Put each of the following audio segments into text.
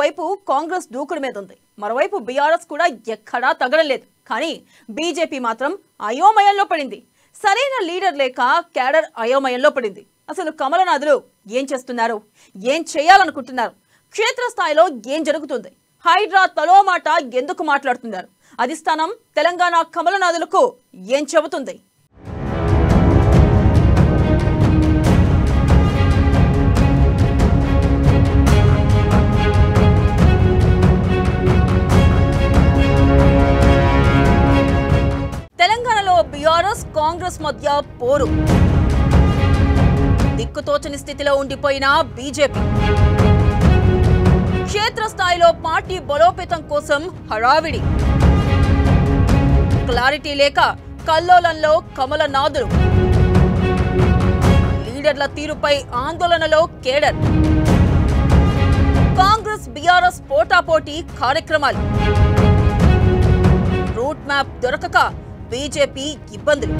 ఓవైపు కాంగ్రెస్ దూకుడు మీద ఉంది, మరోవైపు బీఆర్ఎస్ కూడా ఎక్కడా తగలలేదు. కానీ బీజేపీ మాత్రం అయోమయంలో పడింది. సరైన లీడర్ లేక క్యాడర్ అయోమయంలో పడింది. అసలు కమలనాథులు ఏం చేస్తున్నారు, ఏం చేయాలనుకుంటున్నారు, క్షేత్రస్థాయిలో ఏం జరుగుతుంది, హైడ్రా తలో మాట ఎందుకు మాట్లాడుతున్నారు, అధిష్టానం తెలంగాణ కమలనాథులకు ఏం చెబుతుంది? తెలంగాణలో బీఆర్ఎస్ కాంగ్రెస్ మధ్య పోరు, దిక్కుతోచని స్థితిలో ఉండిపోయిన బీజేపీ, క్షేత్రస్థాయిలో పార్టీ బలోపేతం కోసం హడావిడి, క్లారిటీ లేక కల్లోలంలో కమలనాథులు, లీడర్ల తీరుపై ఆందోళనలో కేడర్, కాంగ్రెస్ బీఆర్ఎస్ పోటాపోటీ కార్యక్రమాలు, రూట్ మ్యాప్ దొరకక బీజేపీ ఇబ్బందులు,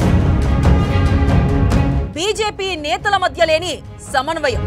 బీజేపీ నేతల మధ్య లేని సమన్వయం,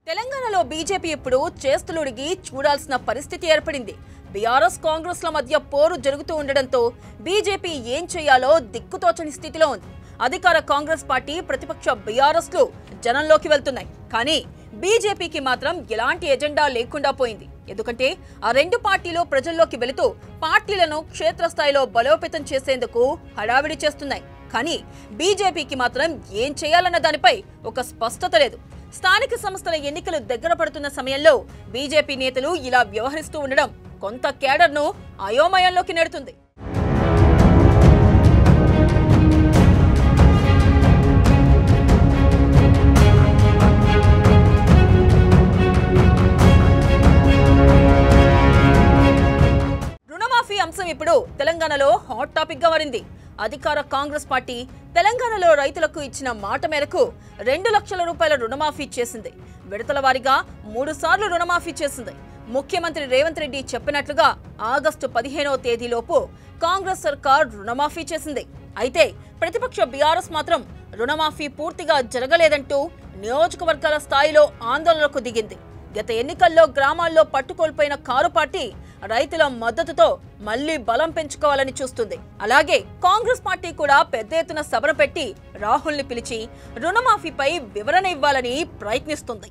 తెలంగాణలో బీజేపీ ఇప్పుడు చేస్తులుడిగి చూడాల్సిన పరిస్థితి ఏర్పడింది. బీఆర్ఎస్ కాంగ్రెస్ ల మధ్య పోరు జరుగుతూ ఉండడంతో బీజేపీ ఏం చేయాలో దిక్కుతోచని స్థితిలో ఉంది. అధికార కాంగ్రెస్ పార్టీ, ప్రతిపక్ష బీఆర్ఎస్ లు జనంలోకి వెళ్తున్నాయి. కానీ బీజేపీకి మాత్రం ఎలాంటి ఎజెండా లేకుండా పోయింది. ఎందుకంటే ఆ రెండు పార్టీలు ప్రజల్లోకి వెళుతూ పార్టీలను క్షేత్రస్థాయిలో బలోపేతం చేసేందుకు హడావిడి చేస్తున్నాయి. కానీ బీజేపీకి మాత్రం ఏం చేయాలన్న దానిపై ఒక స్పష్టత లేదు. స్థానిక సంస్థల ఎన్నికలు దగ్గర పడుతున్న సమయంలో బీజేపీ నేతలు ఇలా వ్యవహరిస్తూ ఉండడం కొంత కేడర్ను అయోమయంలోకి నెడుతుంది. రుణమాఫీ అంశం ఇప్పుడు తెలంగాణలో హాట్ టాపిక్ గా మారింది. అధికార కాంగ్రెస్ పార్టీ తెలంగాణలో రైతులకు ఇచ్చిన మాట మేరకు 2 లక్షల రూపాయల రుణమాఫీ చేసింది. విడతల వారీగా 3 సార్లు రుణమాఫీ చేసింది. ముఖ్యమంత్రి రేవంత్ రెడ్డి చెప్పినట్లుగా ఆగస్టు 15వ తేదీలోపు కాంగ్రెస్ సర్కార్ రుణమాఫీ చేసింది. అయితే ప్రతిపక్ష బీఆర్ఎస్ మాత్రం రుణమాఫీ పూర్తిగా జరగలేదంటూ నియోజకవర్గాల స్థాయిలో ఆందోళనకు దిగింది. గత ఎన్నికల్లో గ్రామాల్లో పట్టుకోల్పోయిన కారు పార్టీ రైతుల మద్దతుతో మళ్లీ బలం పెంచుకోవాలని చూస్తుంది. అలాగే కాంగ్రెస్ పార్టీ కూడా పెద్ద ఎత్తున సభను పెట్టి రాహుల్ని పిలిచి రుణమాఫీపై వివరణ ఇవ్వాలని ప్రయత్నిస్తుంది.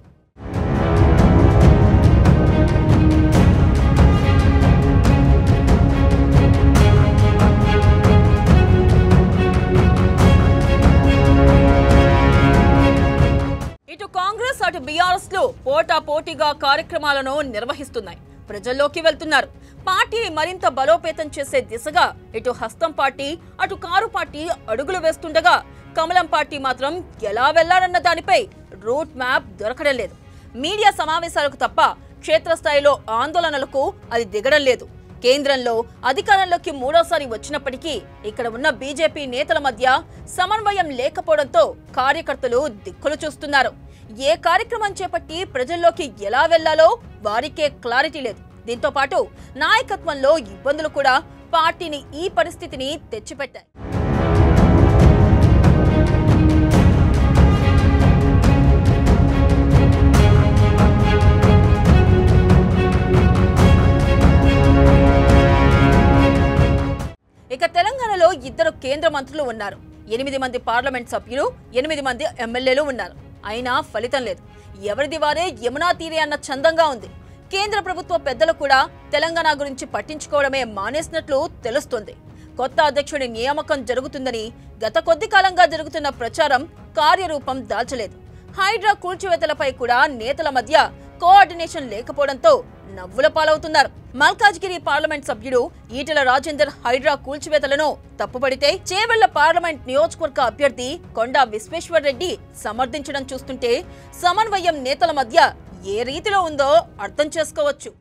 ఇటు కాంగ్రెస్ అటు బీఆర్ఎస్ లు పోటాపోటీగా కార్యక్రమాలను నిర్వహిస్తున్నాయి. ప్రజల్లోకి వెళ్తున్నారు. పార్టీని మరింత బలోపేతం చేసే దిశగా ఇటు హస్తం పార్టీ అటు కారు పార్టీ అడుగులు వేస్తుండగా కమలం పార్టీ మాత్రం ఎలా వెళ్లాలన్న దానిపై రూట్ మ్యాప్ దొరకడం లేదు. మీడియా సమావేశాలకు తప్ప క్షేత్రస్థాయిలో ఆందోళనలకు అది దిగడం లేదు. కేంద్రంలో అధికారంలోకి 3వసారి వచ్చినప్పటికీ ఇక్కడ ఉన్న బీజేపీ నేతల మధ్య సమన్వయం లేకపోవడంతో కార్యకర్తలు దిక్కులు చూస్తున్నారు. ఏ కార్యక్రమం చేపట్టి ప్రజల్లోకి ఎలా వెళ్లాలో వారికే క్లారిటీ లేదు. దీంతో పాటు నాయకత్వంలో ఇబ్బందులు కూడా పార్టీని ఈ పరిస్థితిని తెచ్చిపెట్టాయి. ఇక తెలంగాణలో 2 కేంద్ర మంత్రులు ఉన్నారు. 8 మంది పార్లమెంట్ సభ్యులు, 8 మంది ఎమ్మెల్యేలు ఉన్నారు. అయినా ఫలితం లేదు. ఎవరిది వారే యమునా తీరే అన్న చందంగా ఉంది. కేంద్ర ప్రభుత్వ పెద్దలు కూడా తెలంగాణ గురించి పట్టించుకోవడమే మానేసినట్లు తెలుస్తుంది. కొత్త అధ్యక్షుడి నియామకం జరుగుతుందని గత కొద్ది కాలంగా జరుగుతున్న ప్రచారం కార్యరూపం దాల్చలేదు. హైడ్రా కూల్చివేతలపై కూడా నేతల మధ్య కోఆర్డినేషన్ లేకపోవడంతో నవ్వుల పాలవుతున్నారు. మల్కాజ్గిరి పార్లమెంట్ సభ్యుడు ఈటెల రాజేందర్ హైడ్రా కూల్చివేతలను తప్పుపడితే చేవెళ్ల పార్లమెంట్ నియోజకవర్గ అభ్యర్థి కొండా విశ్వేశ్వర్ రెడ్డి సమర్థించడం చూస్తుంటే సమన్వయం నేతల మధ్య ఏ రీతిలో ఉందో అర్థం చేసుకోవచ్చు.